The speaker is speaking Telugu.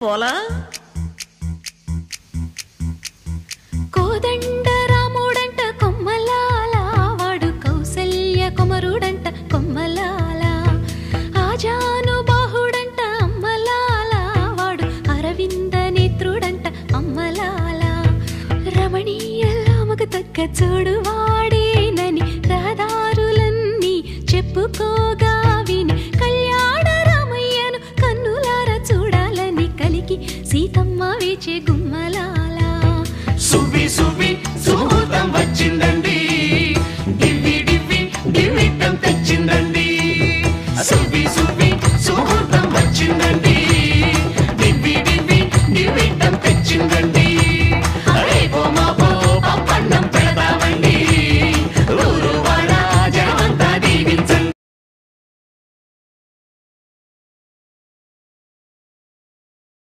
పోలా కోదండ రాముడంట కొమ్మలాల వాడు కౌసల్య కుమరుడంట కొమ్మలాల ఆజాను బాహుడంట అమ్మలాల వాడు అరవింద నేత్రుడంట అమ్మలాల రమణీయలామకు తగ్గ చూడు వాడేనని రహదారులన్నీ చెప్పుకో